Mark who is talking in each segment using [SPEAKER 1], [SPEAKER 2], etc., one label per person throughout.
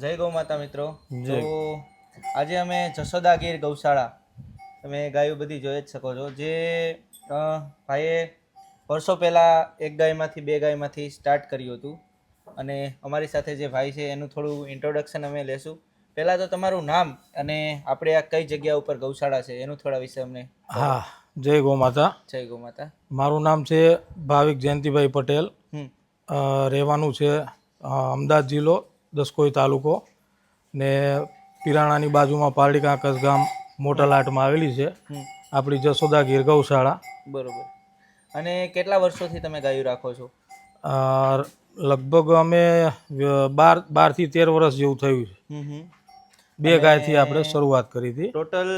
[SPEAKER 1] જય ગૌ માતા મિત્રો. તો
[SPEAKER 2] જય.
[SPEAKER 1] આજે અમે જશોદા ગીર ગૌશાળા, તમે ગાયો બધી જોઈ જ શકો છો. જે ભાઈએ વર્ષો પહેલાં એક ગાયમાંથી બે ગાયમાંથી સ્ટાર્ટ કર્યું હતું, અને અમારી સાથે જે ભાઈ છે એનું થોડું ઇન્ટ્રોડક્શન અમે લેશું. પહેલાં તો તમારું નામ અને આપણે આ કઈ જગ્યા ઉપર ગૌશાળા છે એનું થોડા વિશે અમને.
[SPEAKER 2] હા, જય ગૌ માતા.
[SPEAKER 1] જય ગૌ માતા.
[SPEAKER 2] મારું નામ છે ભાવિક જયંતિભાઈ પટેલ. રહેવાનું છે અમદાવાદ જિલ્લો, દસકોઈ તાલુકો, ને પિરાણાની બાજુમાં પારડી કાંકસ ગામ મોટા લાટમાં આવેલી છે આપણી જશોદા ગીર ગૌશાળા.
[SPEAKER 1] બરોબર. અને કેટલા વર્ષોથી તમે ગાયો રાખો છો?
[SPEAKER 2] લગભગ અમે 12 થી 13 વર્ષ જેવું થયું છે. બે ગાયથી આપણે શરૂઆત કરી હતી.
[SPEAKER 1] ટોટલ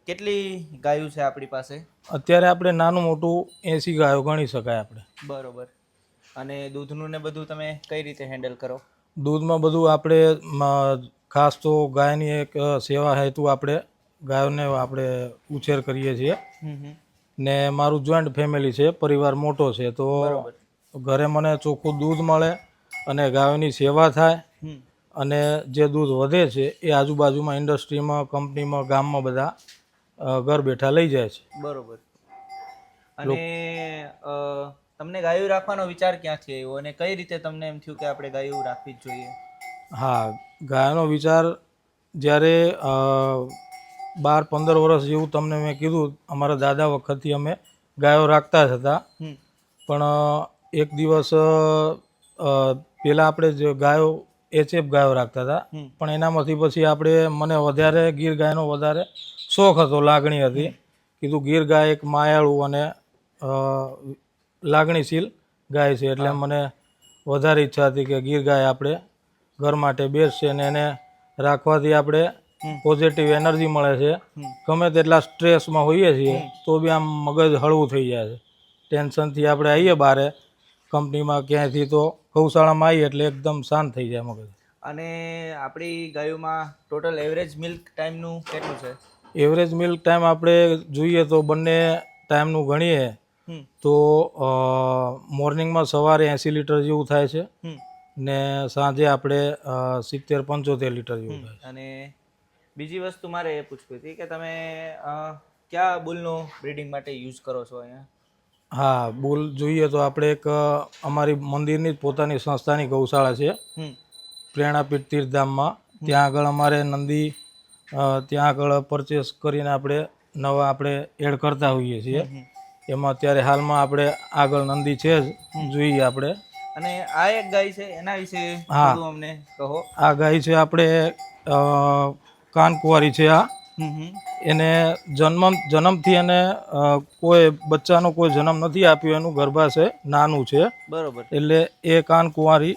[SPEAKER 1] કેટલી ગાયો છે આપણી પાસે?
[SPEAKER 2] અત્યારે આપણે નાનું મોટું 80 ગાયો ગણી શકાય આપણે.
[SPEAKER 1] બરોબર. અને દૂધનું ને બધું તમે કઈ રીતે હેન્ડલ કરો?
[SPEAKER 2] દૂધમાં બધું આપણે ખાસ તો ગાયની એક સેવા હેતુ આપણે ગાયોને આપણે ઉછેર કરીએ છીએ. ને મારું જોઈન્ટ ફેમિલી છે, પરિવાર મોટો છે, તો ઘરે મને ચોખ્ખું દૂધ મળે અને ગાયોની સેવા થાય, અને જે દૂધ વધે છે એ આજુબાજુમાં ઇન્ડસ્ટ્રીમાં, કંપનીમાં, ગામમાં બધા ઘર બેઠા લઈ જાય છે.
[SPEAKER 1] બરોબર. અને તમને ગાયો રાખવાનો વિચાર ક્યાંથી આવ્યો અને કઈ રીતે તમને એમ થયું કે આપણે ગાયો રાખવી જ જોઈએ?
[SPEAKER 2] હા, ગાયનો વિચાર જ્યારે 12-15 વર્ષ જેવું તમને મેં કીધું, અમારા દાદા વખતથી અમે ગાયો રાખતા જ હતા. પણ એક દિવસ પહેલાં આપણે જે ગાયો HF ગાયો રાખતા હતા, પણ એનામાંથી પછી મને વધારે ગીર ગાયનો વધારે શોખ હતો, લાગણી હતી. કીધું ગીર ગાય એક માયાળું અને લાગણીશીલ ગાય છે, એટલે મને વધારે ઈચ્છા હતી કે ગીર ગાય આપણે ઘર માટે બેસ્ટ છે, અને એને રાખવાથી આપણે પોઝિટિવ એનર્જી મળે છે. ગમે તેટલા સ્ટ્રેસમાં હોઈએ છીએ તો બી આમ મગજ હળવું થઈ જાય છે. ટેન્શનથી આપણે આવીએ બહાર કંપનીમાં ક્યાંયથી, તો ગૌશાળામાં આવીએ એટલે એકદમ શાંત થઈ જાય મગજ.
[SPEAKER 1] અને આપણી ગાયોમાં ટોટલ એવરેજ મિલ્ક ટાઈમનું કેટલું છે?
[SPEAKER 2] એવરેજ મિલ્ક ટાઈમ આપણે જોઈએ તો બંને ટાઈમનું ગણીએ તો મોર્નિંગમાં સવારે 80 લીટર જેવું થાય છે, ને સાંજે આપણે 70-75 લીટર જેવું થાય છે.
[SPEAKER 1] અને બીજી વસ્તુ મારે એ પૂછવી હતી કે તમે કયા બુલનો બ્રીડિંગ માટે યુઝ કરો છો અહીંયા?
[SPEAKER 2] હા, બુલ જોઈએ તો આપણે એક અમારી મંદિરની જ પોતાની સંસ્થાની ગૌશાળા છે, પ્રેરણાપીઠ તીર્થધામમાં. ત્યાં આગળ અમારે નંદી ત્યાં આગળ પરચેસ કરીને આપણે એડ કરતા હોઈએ છીએ. એમાં અત્યારે હાલમાં આપણે આગળ નંદી છે જ, જોઈએ આપણે.
[SPEAKER 1] અને આ એક ગાય છે, એના વિશે થોડું અમને કહો.
[SPEAKER 2] આ ગાય છે આપણે કાનકુંવારી છે. આ એને જન્મથી એને કોઈ બચ્ચાનો કોઈ જન્મ નથી આપ્યો, એનું ગર્ભાશય નાનું છે.
[SPEAKER 1] બરોબર.
[SPEAKER 2] એટલે એ કાનકુંવારી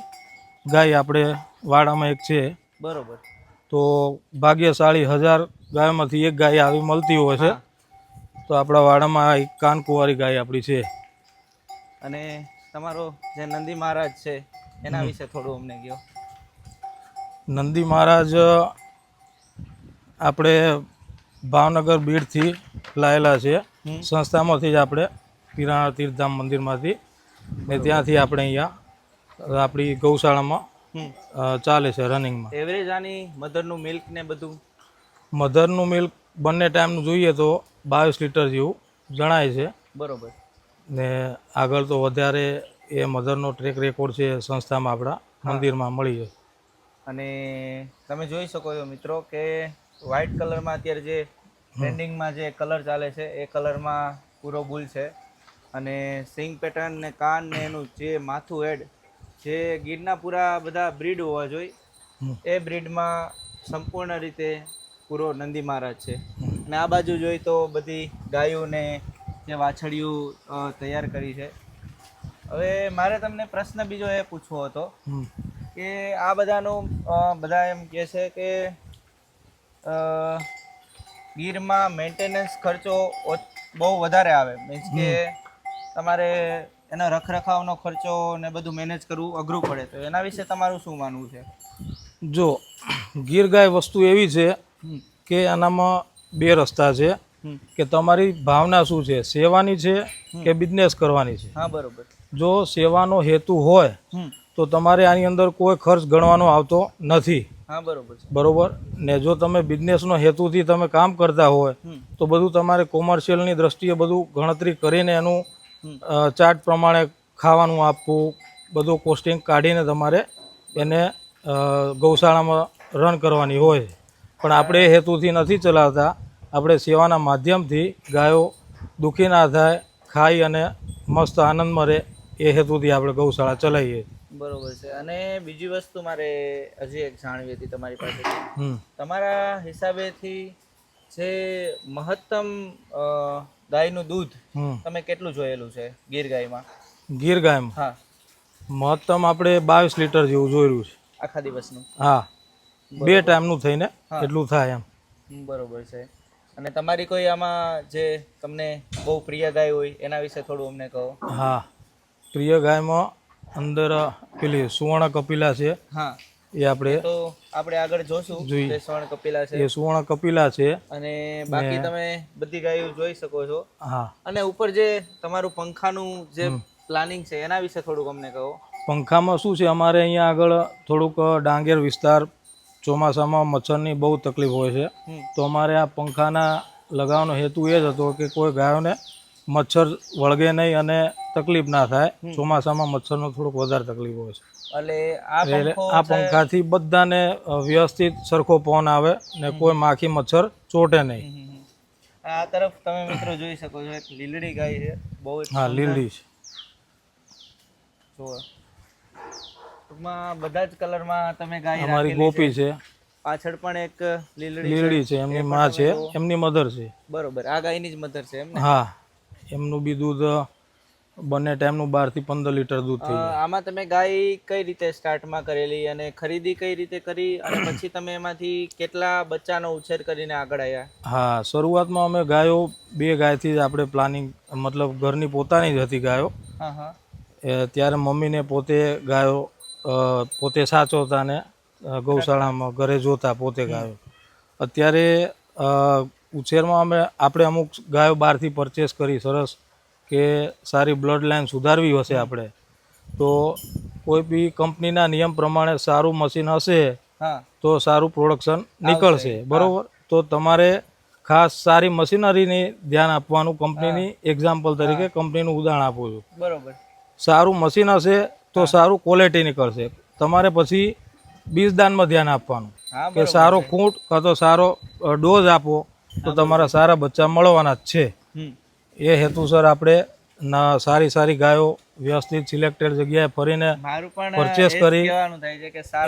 [SPEAKER 2] ગાય આપણે વાડામાં એક છે.
[SPEAKER 1] બરોબર.
[SPEAKER 2] તો ભાગ્યશાળી 1000 ગાયોમાંથી એક ગાય આવી મળતી હોય છે, તો આપણા વાડામાં એક કાનકુંવારી ગાય આપણી છે.
[SPEAKER 1] અને તમારો જે નંદી મહારાજ છે એના વિશે થોડું અમને કહો.
[SPEAKER 2] નંદી મહારાજ આપણે ભાવનગર બીડથી લાયેલા છે, સંસ્થામાંથી જ આપણે પિરાણા તીર્થધામ મંદિરમાંથી, ને ત્યાંથી આપણે અહીંયા આપણી ગૌશાળામાં ચાલે છે રનિંગમાં.
[SPEAKER 1] એવરેજ આની મધરનું મિલ્ક ને બધું?
[SPEAKER 2] મધરનું મિલ્ક બંને ટાઈમનું જોઈએ તો 22 લીટર જેવું જણાય છે.
[SPEAKER 1] બરોબર.
[SPEAKER 2] ને આગળ તો વધારે એ મધરનો ટ્રેક રેકોર્ડ છે સંસ્થામાં, આપણા મંદિરમાં મળી જાય.
[SPEAKER 1] અને તમે જોઈ શકો છો મિત્રો કે વ્હાઇટ કલરમાં અત્યારે જે ટ્રેન્ડિંગમાં જે કલર ચાલે છે એ કલરમાં પૂરો બુલ છે. અને સિંગ પેટર્ન ને કાન ને એનું જે માથું હેડ, જે ગીરના પૂરા બધા બ્રીડ હોવા જોઈએ એ બ્રીડમાં સંપૂર્ણ રીતે પૂરો નંદી મહારાજ છે. અને આ બાજુ જોઈ તો બધી ગાયોને જે વાછડીયું તૈયાર કરી છે. હવે મારે તમને પ્રશ્ન બીજો એ પૂછવો હતો કે આ બધાનું બધા એમ કહે છે કે ગીરમાં મેન્ટેનન્સ ખર્ચો બહુ વધારે આવે, મીન્સ કે તમારે એનો રખરખાવનો ખર્ચો ને બધું મેનેજ કરવું અઘરું પડે, તો એના વિશે તમારું શું માનવું છે?
[SPEAKER 2] જો ગીર ગાય વસ્તુ એવી છે કે આનામાં બે રસ્તા છે કે તમારી ભાવના શું છે, સેવાની છે કે બિઝનેસ કરવાની છે.
[SPEAKER 1] હા, બરોબર.
[SPEAKER 2] જો સેવાનો હેતુ હોય તો તમારે આની અંદર કોઈ ખર્ચ ગણવાનો આવતો નથી.
[SPEAKER 1] હા બરોબર છે.
[SPEAKER 2] બરોબર. ને જો તમે બિઝનેસનો હેતુથી તમે કામ કરતા હોય તો બધું તમારે કોમર્શિયલની દ્રષ્ટિએ બધું ગણતરી કરીને એનું ચાર્ટ પ્રમાણે ખાવાનું આપવું, બધું કોસ્ટિંગ કાઢીને તમારે એને ગૌશાળામાં રન કરવાની હોય. પણ આપણે એ હેતુથી નથી ચલાવતા. આપણે સેવાના માધ્યમથી ગાયો દુઃખી ના થાય, ખાઈ અને મસ્ત આનંદમાં રહે એ હેતુથી આપણે ગૌશાળા ચલાવીએ.
[SPEAKER 1] બરોબર છે. અને બીજી વસ્તુ મારે હજી એક જાણવી હતી તમારી પાસેથી. તમારા હિસાબેથી જે મહત્તમ ગાયનું દૂધ તમે કેટલું જોયેલું છે ગીર ગાયમાં?
[SPEAKER 2] ગીર ગાયમાં
[SPEAKER 1] હા,
[SPEAKER 2] મહત્તમ આપણે 22 લીટર જેવું જોયેલું છે
[SPEAKER 1] આખા દિવસનું.
[SPEAKER 2] હા, 2 ટાઈમનું થઈને એટલું થાય એમ.
[SPEAKER 1] બરોબર છે. અને તમારી કોઈ આમાં જે તમને બહુ પ્રિય ગાય હોય એના વિશે થોડું અમને કહો.
[SPEAKER 2] હા, પ્રિય ગાયમાં અંદર પેલી સુવર્ણ કપિલા છે.
[SPEAKER 1] હા,
[SPEAKER 2] એ આપણે
[SPEAKER 1] તો આપણે આગળ જોશું કે સ્વર્ણ કપિલા છે.
[SPEAKER 2] એ સુવર્ણ કપિલા છે.
[SPEAKER 1] અને બાકી તમે બધી ગાયો જોઈ શકો છો.
[SPEAKER 2] હા,
[SPEAKER 1] અને ઉપર જે તમારું પંખાનું જે પ્લાનિંગ છે એના વિશે થોડુંક અમને કહો.
[SPEAKER 2] પંખામાં શું છે, અમારે અહીંયા આગળ થોડુંક ડાંગેર વિસ્તાર, ચોમાસામાં મચ્છરની બહુ તકલીફ હોય છે. તો અમારે આ પંખાના લગાવવાનો હેતુ એ જ હતો કે કોઈ ગાયોને મચ્છર વળગે નહીં અને તકલીફ ના થાય. ચોમાસામાં મચ્છરનો થોડુંક વધારે તકલીફ હોય છે.
[SPEAKER 1] એટલે
[SPEAKER 2] આ પંખાથી બધાને વ્યવસ્થિત સરખો પવન આવે ને કોઈ માખી મચ્છર ચોટે નહીં.
[SPEAKER 1] આ તરફ તમે મિત્રો જોઈ શકો છો એક લીલડી ગાય છે. બહુ
[SPEAKER 2] હા, લીલડી છે.
[SPEAKER 1] જુઓ, ટૂંકમાં બધા જ કલરમાં તમે ગાય
[SPEAKER 2] અમારી ગોપી છે.
[SPEAKER 1] પાછળ પણ એક
[SPEAKER 2] લીલડી છે, એમની માં છે, એમની મધર છે.
[SPEAKER 1] બરોબર, આ ગાયની જ મધર છે એમ ને?
[SPEAKER 2] હા, એમનું બી દૂધ બંને ટાઈમનું 12 થી 15 લીટર દૂધ થઈ જાય.
[SPEAKER 1] આમાં તમે ગાય કઈ રીતે સ્ટાર્ટમાં કરેલી અને ખરીદી કઈ રીતે કરી અને પછી તમે એમાંથી કેટલા બચ્ચાનો ઉછેર કરીને આગળ આવ્યા?
[SPEAKER 2] હા, શરૂઆતમાં અમે ગાયો 2 ગાયથી જ આપણે પ્લાનિંગ, મતલબ ઘરની પોતાની જ હતી ગાયો.
[SPEAKER 1] હા હા.
[SPEAKER 2] ત્યારે મમ્મીને પોતે ગાયો પોતે સાચવતા ને ગૌશાળામાં ઘરે જોતા પોતે ગાયો. અત્યારે ઉછેરમાં આપણે અમુક ગાયો બહારથી પરચેસ કરી સરસ કે સારી બ્લડ લાઈન સુધારવી હશે આપણે તો કોઈ બી કંપનીના નિયમ પ્રમાણે સારું મશીન હશે તો સારું પ્રોડક્શન નીકળશે. બરોબર, તો તમારે ખાસ સારી મશીનરીની ધ્યાન આપવાનું. કંપનીની એક્ઝામ્પલ તરીકે કંપનીનું ઉદાહરણ આપું છું.
[SPEAKER 1] બરોબર,
[SPEAKER 2] સારું મશીન હશે તો સારું ક્વોલિટી નીકળશે. તમારે પછી બીજદાનમાં ધ્યાન આપવાનું કે સારો ખૂંટ કાં તો સારો ડોઝ આપો તો તમારા સારા બચ્ચા મળવાના જ છે. એ હેતુસર આપણે સારી સારી ગાયો વ્યવસ્થિત સિલેક્ટેડ જગ્યાએ ફરીને પરચેસ કરી.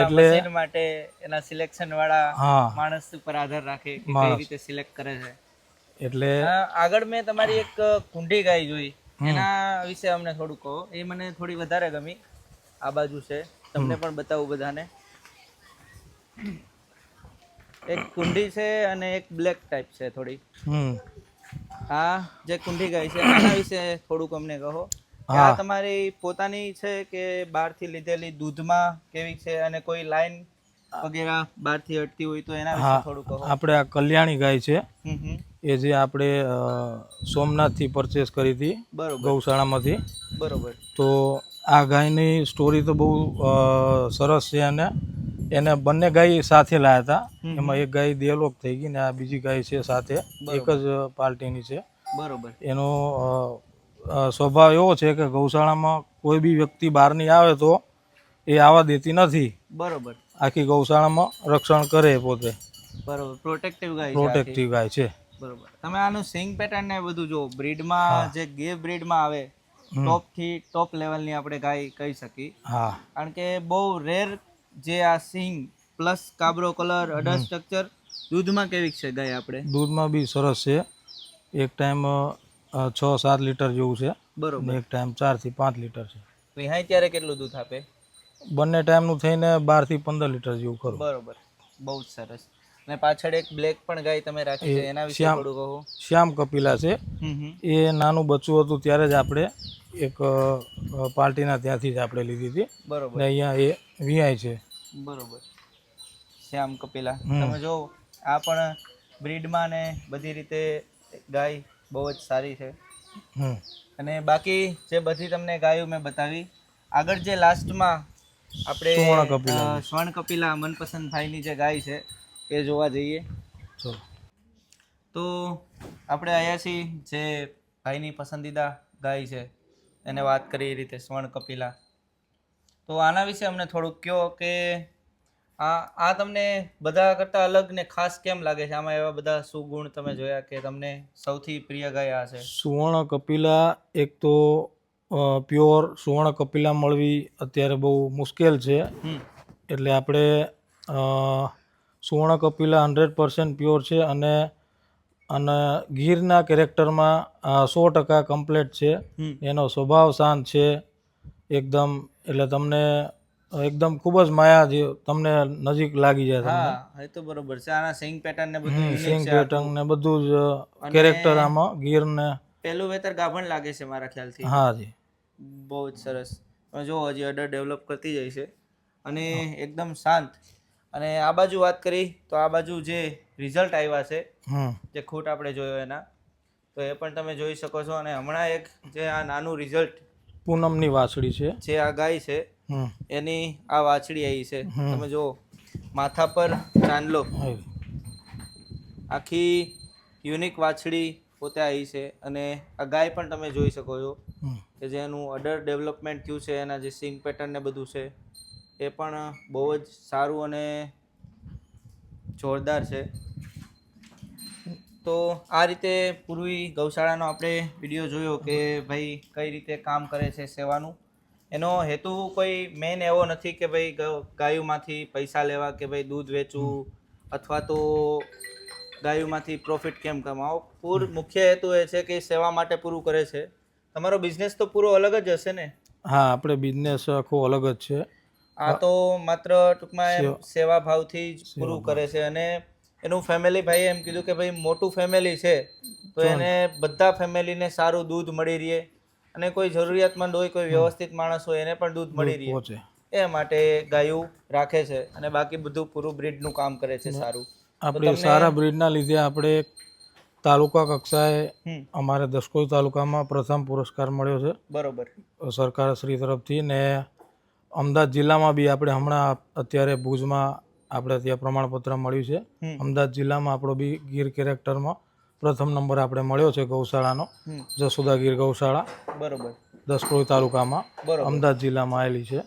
[SPEAKER 1] એટલે માટે એના સિલેક્શન વાળા માણસ ઉપર આધાર રાખે કે કઈ રીતે સિલેક્ટ કરે છે. એટલે આગળ મેં તમારી એક કુંડી ગાય જોઈ, એના વિશે અમને થોડું કહો. એ મને થોડી વધારે ગમી. આ બાજુ છે, તમને પણ બતાવું બધાને. એક કુંડી છે અને એક બ્લેક ટાઈપ છે થોડી. આ જે કુંડી ગાય છે એના વિશે થોડુંક અમને કહો. આ તમારી પોતાની છે કે બહારથી લીધેલી? દૂધમાં કેવી છે અને કોઈ લાઈન વગેરે બહારથી હટતી હોય તો એના વિશે થોડું કહો.
[SPEAKER 2] આપણે આ કલ્યાણી ગાય છે, એ જે આપણે સોમનાથથી પરચેસ કરી હતી ગૌશાળામાંથી.
[SPEAKER 1] બરોબર.
[SPEAKER 2] તો આ ગાયની સ્ટોરી તો બહુ સરસ છે. અને એને બંને ગાય સાથે લાયા હતા. એમાં એક ગાય દેવલોક થઈ ગઈ ને આ બીજી ગાય છે સાથે, એક જ પાર્ટીની છે.
[SPEAKER 1] બરોબર.
[SPEAKER 2] એનો સ્વભાવ એવો છે કે ગૌશાળામાં કોઈ બી વ્યક્તિ બહારની આવે તો એ આવવા દેતી નથી.
[SPEAKER 1] બરોબર.
[SPEAKER 2] આખી ગૌશાળામાં રક્ષણ કરે પોતે.
[SPEAKER 1] બરોબર, પ્રોટેક્ટિવ
[SPEAKER 2] ગાય છે.
[SPEAKER 1] બરોબર. તમે આનું સિંગ પેટર્ન ને બધું જો બ્રીડમાં જે ગીર બ્રીડમાં આવે ટોપ થી ટોપ લેવલની આપણે ગાય કહી શકીએ.
[SPEAKER 2] હા,
[SPEAKER 1] કારણ કે બહુ રેર જે આ સિંગ પ્લસ કાબરો કલર, અડર સ્ટ્રક્ચર. દૂધમાં કેવી છે ગાય આપણે? દૂધમાં
[SPEAKER 2] બી સરસ છે. એક ટાઈમ 6-7 લીટર જેવું છે.
[SPEAKER 1] બરોબર.
[SPEAKER 2] એક ટાઈમ 4 થી 5 લીટર છે.
[SPEAKER 1] તો અહીં ત્યારે કેટલું દૂધ આપે?
[SPEAKER 2] બંને ટાઈમનું થઈને 12 થી 15 લીટર જેવું ખરું.
[SPEAKER 1] બરોબર, બહુ જ સરસ. અને પાછળ એક બ્લેક પણ ગાય તમે રાખી છે, એના વિશે થોડું કહો.
[SPEAKER 2] શ્યામ કપિલા છે. એ નાનું બચ્ચું હતું ત્યારે જ આપણે એક પાર્ટીના ત્યાંથી જ આપણે લીધી હતી.
[SPEAKER 1] બરોબર.
[SPEAKER 2] ને અહીંયા એ વીઆઈ છે.
[SPEAKER 1] બરોબર, શ્યામ કપિલા. તમે જો આ પણ બ્રીડમાં ને બધી રીતે ગાય બહુ જ સારી છે. અને બાકી જે બધી તમને ગાયો મેં બતાવી, આગળ જે લાસ્ટમાં આપણે
[SPEAKER 2] સુવર્ણ કપિલા.
[SPEAKER 1] સ્વર્ણ કપિલા મનપસંદ ભાઈની જે ગાય છે એ જોવા જઈએ.
[SPEAKER 2] ચલો.
[SPEAKER 1] તો આપણે આવ્યા છીએ જે ભાઈની પસંદીદા ગાય છે એને વાત કરી એ રીતે સ્વર્ણ કપિલા. તો આના વિશે અમને થોડુંક કહો કે આ તમને બધા કરતાં અલગ ને ખાસ કેમ લાગે છે? આમાં એવા બધા સુગુણ તમે જોયા કે તમને સૌથી પ્રિય ગાય આ છે?
[SPEAKER 2] સુવર્ણ કપિલા એક તો પ્યોર સુવર્ણ કપિલા મળવી અત્યારે બહુ મુશ્કેલ છે. એટલે આપણે સુવર્ણ કપિલા 100% પ્યોર છે અને ગીરના કેરેક્ટરમાં 100% કમ્પ્લીટ છે. એનો સ્વભાવ શાંત છે એકદમ. એટલે તમને એકદમ ખૂબ જ માયા જે તમને નજીક લાગી જાય.
[SPEAKER 1] હા એ તો બરોબર છે. આના સિંગ પેટર્ન ને બધું યુનિક
[SPEAKER 2] સિંગ
[SPEAKER 1] છે.
[SPEAKER 2] પેટર્ન ને બધું જ કેરેક્ટર આમાં ગીર ને
[SPEAKER 1] પહેલું વેતર ગાભણ લાગે છે મારા ખ્યાલથી.
[SPEAKER 2] હા જી,
[SPEAKER 1] બહુ જ સરસ. તમે જો હજી અડર ડેવલપ કરતી જાય છે અને એકદમ શાંત. અને આ બાજુ વાત કરી તો આ બાજુ જે રિઝલ્ટ આવ્યા છે જે ખૂટ આપણે જોયો એના, તો એ પણ તમે જોઈ શકો છો. અને હમણાં એક જે આ નાનું રિઝલ્ટ
[SPEAKER 2] પૂનમની વાછડી છે
[SPEAKER 1] જે આ ગાય છે એની આ વાછડી આવી છે. તમે જો માથા પર ચાંદલો, આખી યુનિક વાછડી પોતે આવી છે. અને આ ગાય પણ તમે જોઈ શકો છો કે જે એનું અડર ડેવલપમેન્ટ થયું છે, એના જે સિંગ પેટર્ન ને બધું છે એ પણ બહુ જ સારું અને જોરદાર છે. તો આ રીતે પૂર્વી ગૌશાળાનો આપણે વિડીયો જોયો કે ભાઈ કઈ રીતે કામ કરે છે સેવાનું. એનો હેતુ કોઈ મેઇન એવો નથી કે ભાઈ ગાયોમાંથી પૈસા લેવા કે ભાઈ દૂધ વેચવું અથવા તો ગાયોમાંથી પ્રોફિટ કેમ કમાવો. મુખ્ય હેતુ એ છે કે સેવા માટે પૂરું કરે છે. તમારો બિઝનેસ તો પૂરો અલગ જ હશે ને?
[SPEAKER 2] હા, આપણે બિઝનેસ આખો અલગ જ છે.
[SPEAKER 1] આ તો માત્ર ટૂંકમાં સેવા ભાવથી જ પૂરું કરે છે. અને એનું ફેમિલી, ભાઈએ એમ કીધું કે ભાઈ મોટું ફેમિલી છે તો એને બધા ફેમિલીને સારું દૂધ મળી રહે અને કોઈ જરૂરિયાતમંદ હોય, કોઈ વ્યવસ્થિત માણસ હોય એને પણ દૂધ મળી રહે એ માટે ગાયું રાખે છે. અને બાકી બધું પૂરું બ્રીડનું કામ કરે છે સારું.
[SPEAKER 2] આપણે સારા બ્રીડના લીધે આપણે તાલુકા કક્ષાએ અમારે દસકોઈ તાલુકામાં પ્રથમ પુરસ્કાર મળ્યો છે.
[SPEAKER 1] બરોબર.
[SPEAKER 2] સરકાર શ્રી તરફથી. ને અમદાવાદ જિલ્લામાં બી આપણે હમણાં અત્યારે ભુજમાં આપણે ત્યાં પ્રમાણપત્ર મળ્યું છે. અમદાવાદ જિલ્લામાં આપણો બી ગીર કેરેક્ટરમાં પ્રથમ નંબર આપણે મળ્યો છે ગૌશાળાનો, જસુદા ગીર ગૌશાળા.
[SPEAKER 1] બરોબર.
[SPEAKER 2] દસકોઈ તાલુકામાં, અમદાવાદ જિલ્લામાં આવેલી છે.